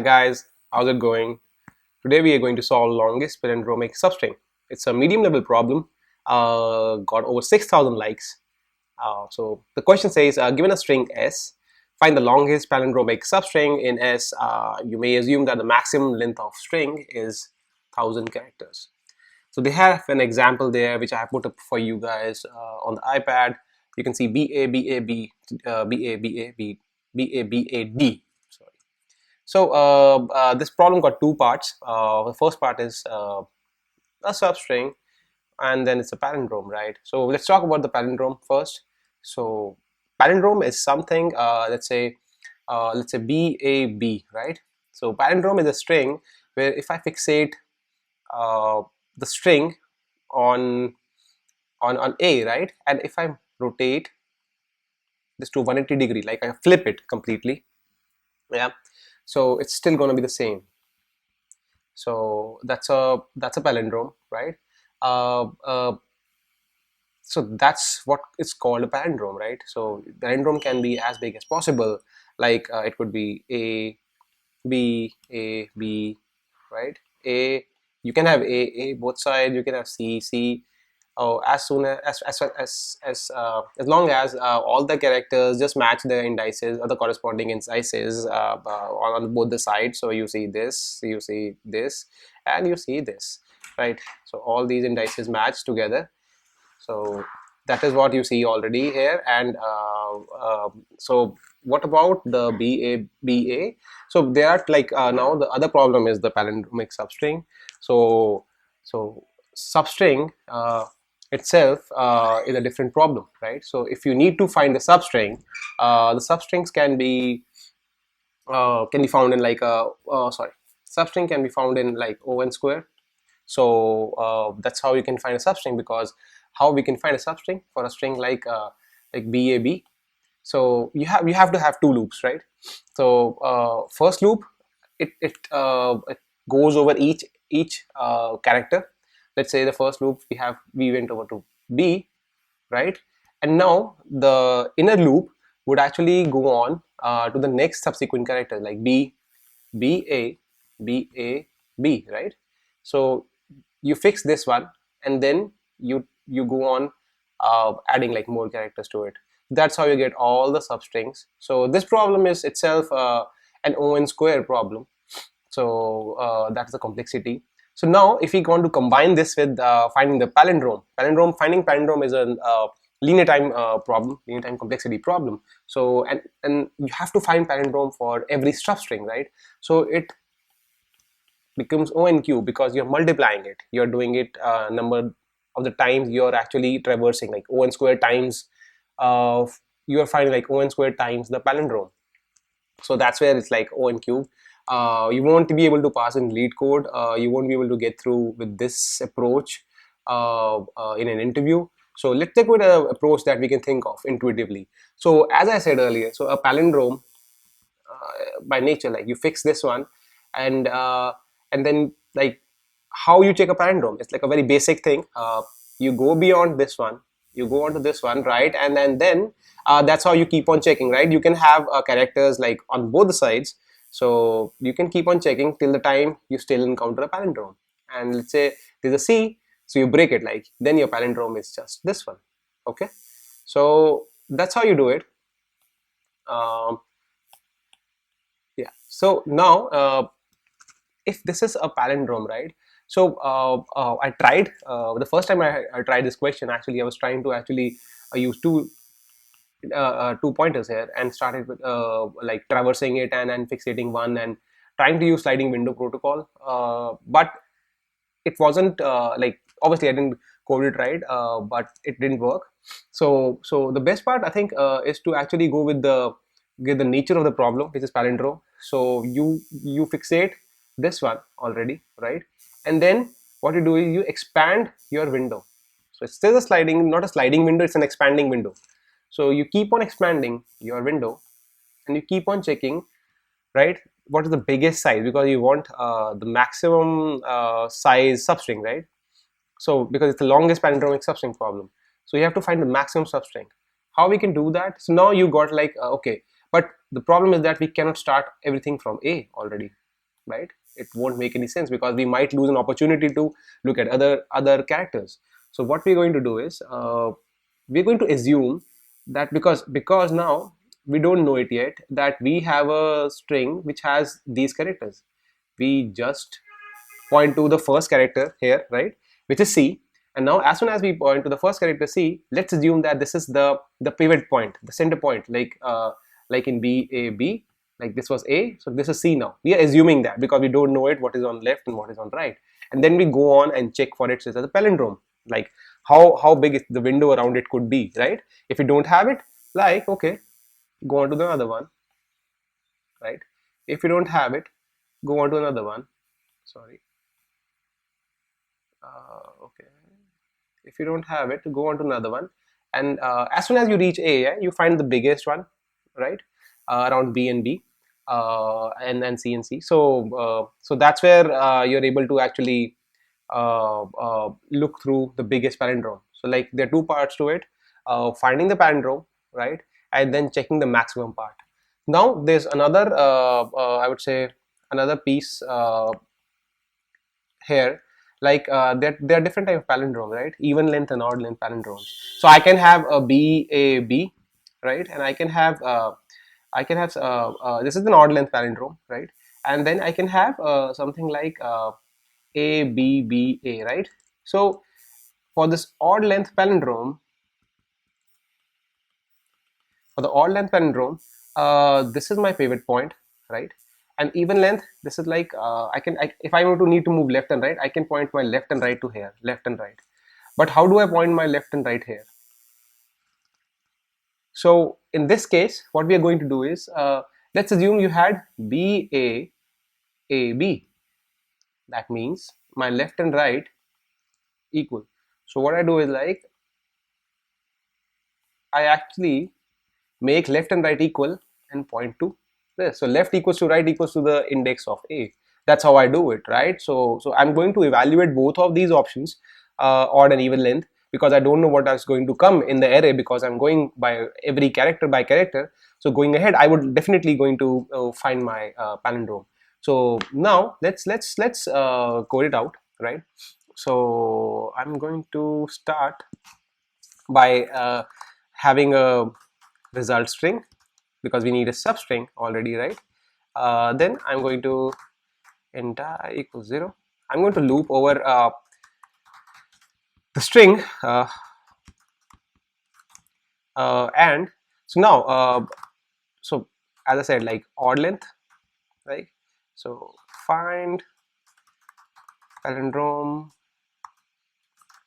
Hi guys, how's it going? Today we are going to solve longest palindromic substring. It's a medium level problem, got over 6,000 likes. So the question says, given a string S, find the longest palindromic substring in S. You may assume that the maximum length of string is 1,000 characters. So they have an example there which I have put up for you guys on the iPad. You can see BABAB, sorry. So this problem got two parts. The first part is a substring, and then it's a palindrome, right? So let's talk about the palindrome first. So palindrome is something, let's say BAB, right? So palindrome is a string where if I fixate uh, the string on on A, right, and if I rotate this to 180-degree, like I flip it completely, yeah, so it's still going to be the same. So that's a palindrome, right? uh, uh, so that's what is called a palindrome, right? So palindrome can be as big as possible, like it could be A B, right? A, you can have A both sides, you can have C. Oh, as soon as long as all the characters just match the indices or the corresponding indices on both the sides. So you see this, and you see this, right? So all these indices match together. So that is what you see already here. And so what about the BABA? So they are like, now the other problem is the palindromic substring. So substring itself is a different problem, right? So if you need to find the substring, the substrings can be found in like a substring can be found in like O(n) square. So that's how you can find a substring, because how we can find a substring for a string like BAB. So you have to have two loops, right? So first loop, it goes over each character. Let's say the first loop we went over to B, right? And now the inner loop would actually go on to the next subsequent character, like B, right? So you fix this one, and then you go on adding like more characters to it. That's how you get all the substrings. So this problem is itself an O(n) square problem. So that's the complexity. So now if we want to combine this with finding the finding palindrome is a linear time linear time complexity problem. So and you have to find palindrome for every substring, right? So it becomes O(n)q because you're multiplying it. You're doing it number of the times you're actually traversing, like O(n) square times you're finding like O(n) square times the palindrome. So that's where it's like O(n)q. You won't be able to pass in lead code. You won't be able to get through with this approach in an interview. So let's take with an approach that we can think of intuitively. So as I said earlier, so a palindrome by nature, like you fix this one, and then like how you check a palindrome, it's like a very basic thing. You go beyond this one, you go on to this one, right? And then that's how you keep on checking, right? You can have characters like on both the sides, so you can keep on checking till the time you still encounter a palindrome. And let's say there's a C, so you break it, like then your palindrome is just this one. Okay, so that's how you do it. um, yeah, so now if this is a palindrome, right? So I tried the first time I tried this question. Actually, I was trying to actually use two pointers here, and started with like traversing it and fixating one, and trying to use sliding window protocol. But it wasn't like, obviously I didn't code it right, but it didn't work. So the best part, I think, is to actually go with the nature of the problem, which is palindrome. So you fixate this one already, right? And then what you do is you expand your window. So it's still a sliding, not a sliding window, it's an expanding window. So you keep on expanding your window, and you keep on checking, right? What is the biggest size, because you want the maximum size substring, right? So because it's the longest palindromic substring problem, so you have to find the maximum substring. How we can do that? So now you got like okay, but the problem is that we cannot start everything from A already. right? It won't make any sense because we might lose an opportunity to look at other characters. So what we're going to do is we're going to assume that because now we don't know it yet, that we have a string which has these characters. We just point to the first character here, right, which is C. And now as soon as we point to the first character C, let's assume that this is the pivot point, the center point, like in B, A, B, like this was A, so this is C. Now we are assuming that because we don't know it, what is on left and what is on right. And then we go on and check for it as a palindrome, like how big the window around it could be, right? If we don't have it, like, okay, go on to the other one, right? If you don't have it, go on to another one. Sorry. Okay. If you don't have it, go on to another one. And as soon as you reach A, yeah, you find the biggest one, right? Around B and B, and C and C. So that's where you're able to actually look through the biggest palindrome. So like there are two parts to it: finding the palindrome, right, and then checking the maximum part. Now there's another, I would say, another piece here, like there are different type of palindrome, right? Even length and odd length palindromes. So I can have a B, A, B, right? And I can have this is an odd length palindrome, right? And then I can have something like A, B, B, A, right? So for this odd length palindrome, this is my pivot point, right? And even length, this is like if I were to need to move left and right, I can point my left and right to here, left and right. But how do I point my left and right here? So in this case, what we are going to do is, let's assume you had B, A, A, B. That means my left and right equal. So what I do is, like, I actually make left and right equal and point to this. So left equals to right equals to the index of A. That's how I do it, right? So I'm going to evaluate both of these options, odd and even length, because I don't know what is going to come in the array, because I'm going by every character by character. So going ahead, I would definitely going to find my palindrome. So now let's code it out, right? So I'm going to start by having a result string, because we need a substring already, right? Then I'm going to int I equals 0. I'm going to loop over the string, and so now, so as I said, like odd length, right? So find palindrome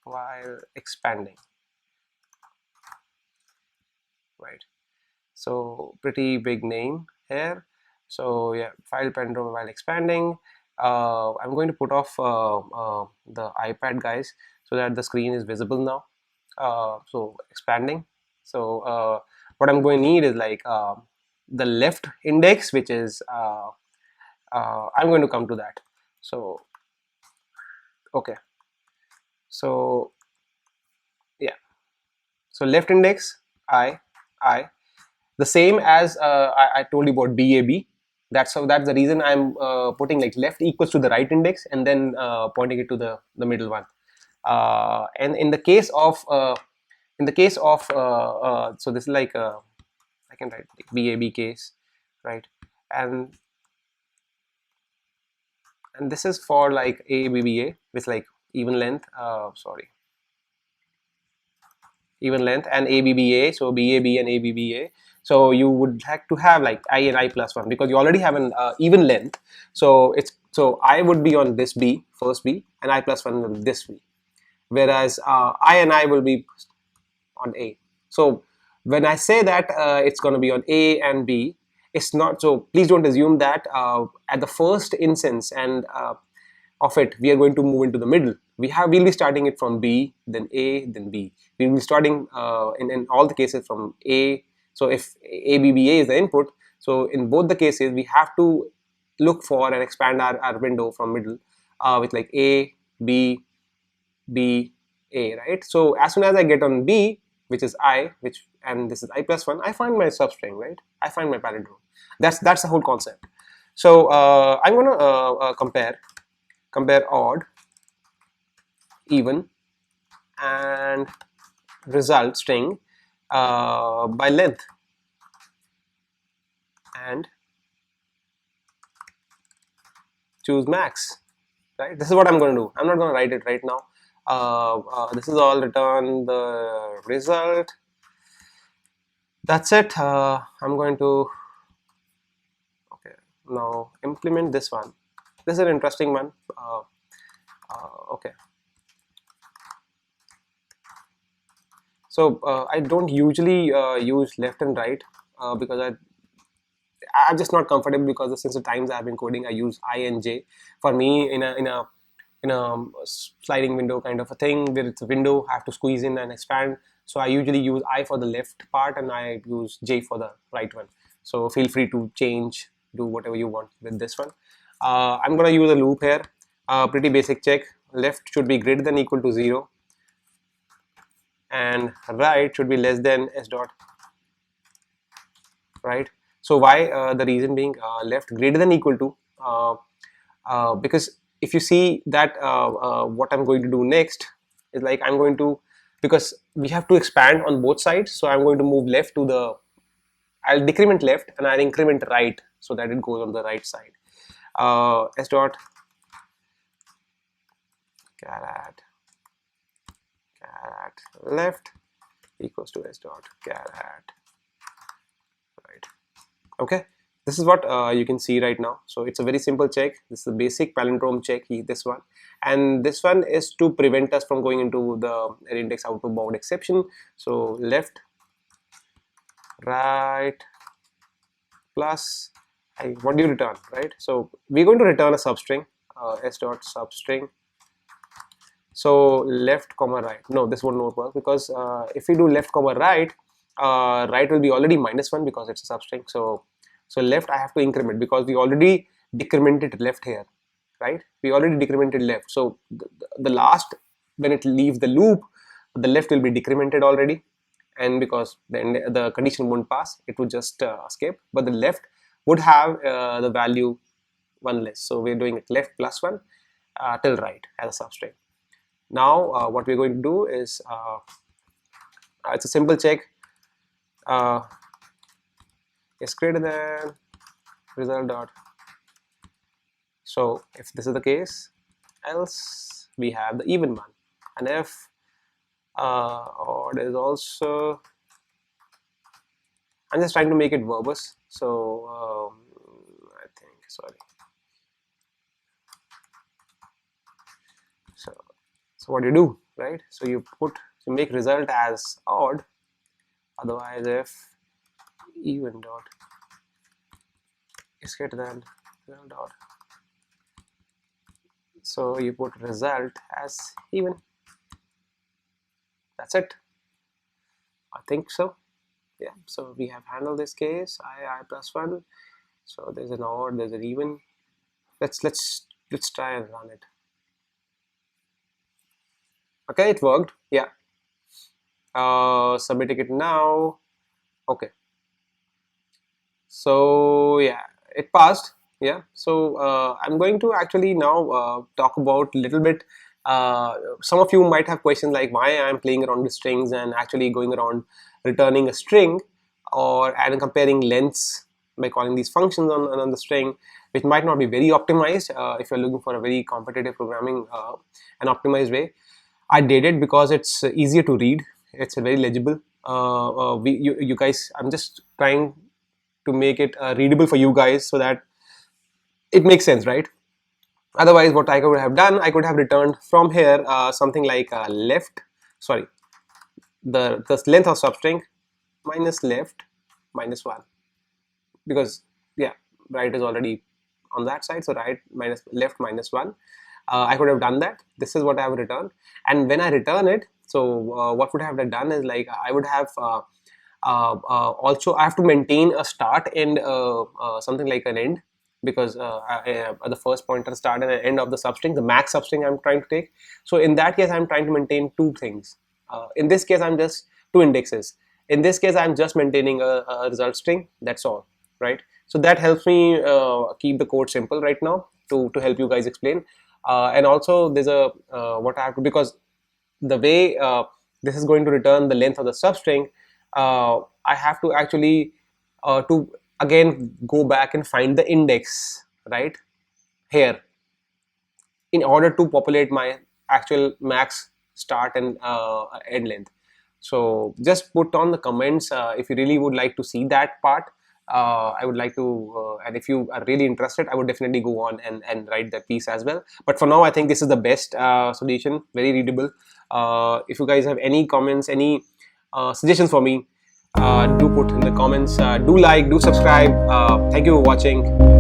while expanding, right? So pretty big name here. So yeah, file palindrome while expanding. I'm going to put off the iPad, guys, so that the screen is visible now. So expanding. So what I'm going to need is, like, the left index, which is I'm going to come to that. So okay. So yeah. So left index I, the same as I told you about BAB. That's the reason I'm putting like left equals to the right index and then pointing it to the middle one. And in the case of so this is like I can write like BAB case, right? And this is for like ABBA with like even length. Even length and ABBA, so BAB and ABBA. So you would have to have like I and I plus 1, because you already have an even length. So I would be on this B, first B, and I plus 1 will be this B, whereas I and I will be on A. So when I say that it's going to be on A and B, it's not. So please don't assume that at the first instance and of it we are going to move into the middle. We'll be starting it from B, then A, then B. We'll be starting in all the cases from A. So if ABBA is the input, so in both the cases we have to look for and expand our window from middle with like A, B, B, A, right? So as soon as I get on B, which is I, and this is I plus 1, I find my substring, right? I find my palindrome. That's the whole concept. So I'm going to compare odd, even, and result string by length, and choose max. Right, this is what I'm going to do. I'm not going to write it right now. This is all return the result. That's it. I'm going to, okay, now implement this one. This is an interesting one. Okay, so I don't usually use left and right because I'm just not comfortable, because since the times I've been coding, I use I and J. For me, in a sliding window kind of a thing where it's a window, I have to squeeze in and expand. So I usually use I for the left part and I use J for the right one. So feel free to change, do whatever you want with this one. I'm gonna use a loop here. Pretty basic check. Left should be greater than equal to 0, and right should be less than s dot right. So why? The reason being, left greater than equal to, because if you see that what I'm going to do next is, like, I'm going to, because we have to expand on both sides, so I'm going to move left to the, I'll decrement left and I'll increment right so that it goes on the right side. S dot caret left equals to s dot caret right. Okay, this is what you can see right now. So it's a very simple check. This is the basic palindrome check, this one, and this one is to prevent us from going into the index out of bound exception. So left, right, plus, what do you return, right? So we're going to return a substring, s dot substring. So left comma right, no, this won't work, because if we do left comma right, right will be already -1 because it's a substring. So left I have to increment, because we already decremented left here, right? We already decremented left. So the last, when it leaves the loop, the left will be decremented already, and because then the condition won't pass, it would just escape. But the left would have the value 1 less. So we're doing it left +1 till right as a substring. Now what we're going to do is, it's a simple check. Is greater than result dot. So if this is the case, else we have the even one, and if odd is also, I'm just trying to make it verbose. So I think, sorry. So what you do, right? So you make result as odd. Otherwise, if even dot is greater than result dot, so you put result as even. That's it. I think so. Yeah. So we have handled this case. I +1. So there's an odd, there's an even. Let's try and run it. Okay, it worked. Yeah. Submitting it now. Okay. So yeah, it passed. Yeah. So I'm going to actually now talk about a little bit. Some of you might have questions like why I'm playing around with strings and actually going around returning a string, and comparing lengths by calling these functions on the string, which might not be very optimized if you're looking for a very competitive programming, an optimized way. I did it because it's easier to read. It's very legible. You guys, I'm just trying to make it readable for you guys so that it makes sense, right? Otherwise, what I could have done, I could have returned from here something like left, sorry, the length of substring minus left -1, because yeah, right is already on that side, so right minus left -1. I could have done that. This is what I have returned, and when I return it, so what would I have done is, like, I would have also I have to maintain a start and something like an end, because the first pointer start and end of the substring, the max substring I'm trying to take. So in that case, I'm trying to maintain two things. In this case, I'm just two indexes. In this case, I'm just maintaining a result string. That's all, right? So that helps me keep the code simple right now to help you guys explain. And also there's a what I have to, because the way this is going to return the length of the substring, I have to actually to again go back and find the index right here in order to populate my actual max start and end length. So just put on the comments if you really would like to see that part. I would like to, and if you are really interested, I would definitely go on and write that piece as well. But for now, I think this is the best solution, very readable. If you guys have any comments, any suggestions for me, do put in the comments. Do like, do subscribe. Thank you for watching.